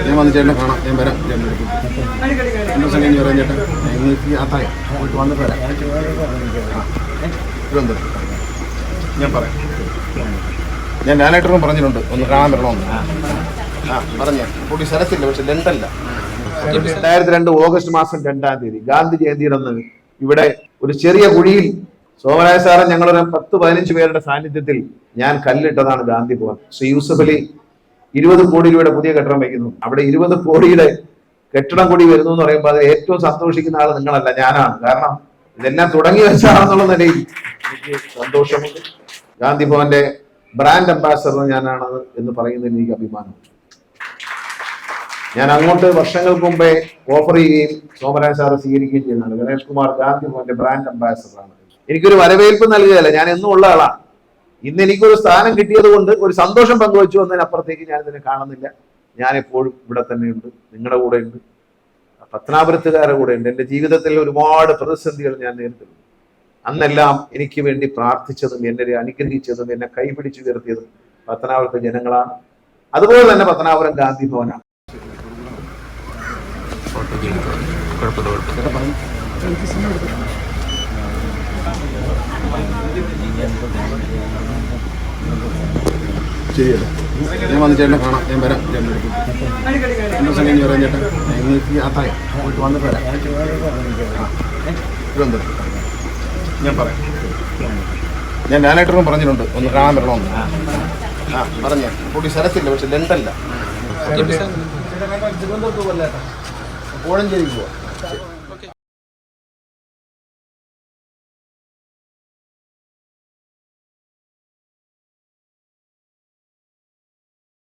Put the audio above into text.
ഞാൻ വന്ന് ചേട്ടനെ കാണാം, ഞാൻ വരാം. എൻ്റെ സമയം ഞാൻ പറയാം ചേട്ടൻ, ഇന്ന് യാത്രയാ പോയിട്ട് വന്നിട്ട് വരാം. തിരുവനന്തപുരം ഞാൻ പറയാം. ഞാൻ ലാലേട്ടനും പറഞ്ഞിട്ടുണ്ട് ഒന്ന് കാണാൻ വരണമെന്ന്. പറഞ്ഞേ കൂടി സ്ഥലത്തില്ല, പക്ഷെ ലണ്ടനില്ല. 2002 ഓഗസ്റ്റ് മാസം 2-ാം തീയതി ഗാന്ധി ജയന്തിയുടെ അന്ന് ഇവിടെ ഒരു ചെറിയ കുഴിയിൽ സോമരായ സാറ് ഞങ്ങളൊരു 10-15 പേരുടെ സാന്നിധ്യത്തിൽ ഞാൻ കല്ലിട്ടതാണ് ഗാന്ധി ഭവൻ. ശ്രീ യൂസഫ് അലി 20 കോടി രൂപയുടെ പുതിയ കെട്ടിടം വയ്ക്കുന്നു. അവിടെ 20 കോടിയുടെ കെട്ടിടം കൂടി വരുന്നു എന്ന് പറയുമ്പോൾ അത് ഏറ്റവും സന്തോഷിക്കുന്ന ആൾ നിങ്ങളല്ല, ഞാനാണ്. കാരണം ഇതെല്ലാം തുടങ്ങി വെച്ചാണെന്നുള്ള നിലയിൽ എനിക്ക് സന്തോഷമുണ്ട്. ഗാന്ധി ഭവന്റെ ബ്രാൻഡ് അംബാസഡർ ഞാനാണ് എന്ന് പറയുന്നതിൽ എനിക്ക് അഭിമാനമുണ്ട്. ഞാൻ അങ്ങോട്ട് വർഷങ്ങൾക്ക് മുമ്പേ ഓഫർ ചെയ്യുകയും സോമരായ സാറ് സ്വീകരിക്കുകയും ചെയ്യുന്നതാണ്. ഗണേഷ് കുമാർ ഗാന്ധി ഭവന്റെ ബ്രാൻഡ് അംബാസഡറാണ്. എനിക്കൊരു വരവേൽപ്പ് നൽകുകയല്ല, ഞാൻ എന്നും ഉള്ള ആളാണ്. ഇന്ന് എനിക്കൊരു സ്ഥാനം കിട്ടിയത് കൊണ്ട് ഒരു സന്തോഷം പങ്കുവച്ചു എന്നതിനപ്പുറത്തേക്ക് ഞാൻ ഇതിനെ കാണുന്നില്ല. ഞാൻ എപ്പോഴും ഇവിടെ തന്നെയുണ്ട്, നിങ്ങളുടെ കൂടെ ഉണ്ട്, പത്തനാപുരത്തുകാരുടെ കൂടെ ഉണ്ട്. എൻ്റെ ജീവിതത്തിൽ ഒരുപാട് പ്രതിസന്ധികൾ ഞാൻ നേരിട്ടിട്ടുണ്ട്. അന്നെല്ലാം എനിക്ക് വേണ്ടി പ്രാർത്ഥിച്ചതും എന്നെ അനുഗ്രഹിച്ചതും എന്നെ കൈപിടിച്ചു ഉയർത്തിയതും പത്തനാപുരത്തെ ജനങ്ങളാണ്. അതുപോലെ തന്നെ പത്തനാപുരം ഗാന്ധി ഭവനാണ്. ശരിയല്ലേ, ഞാൻ വന്ന് ചേട്ടനെ കാണാം, ഞാൻ വരാം. എൻ്റെ സമയം ഞാൻ പറയാം ചേട്ടൻ, ഇന്ന് യാത്രയാ പോയിട്ട് വന്നിട്ട് വരാം. തിരുവനന്തപുരം ഞാൻ പറയാം. ഞാൻ ലാലേട്ടനും പറഞ്ഞിട്ടുണ്ട് ഒന്ന് കാണാൻ വരണമെന്ന്. പറഞ്ഞേ കൂടി സ്ഥലത്തില്ല, പക്ഷെ ലണ്ടനില്ല. തിരുവനന്തപുരത്ത് പോകല്ലേ, കോഴഞ്ചേരിക്ക് പോവാം.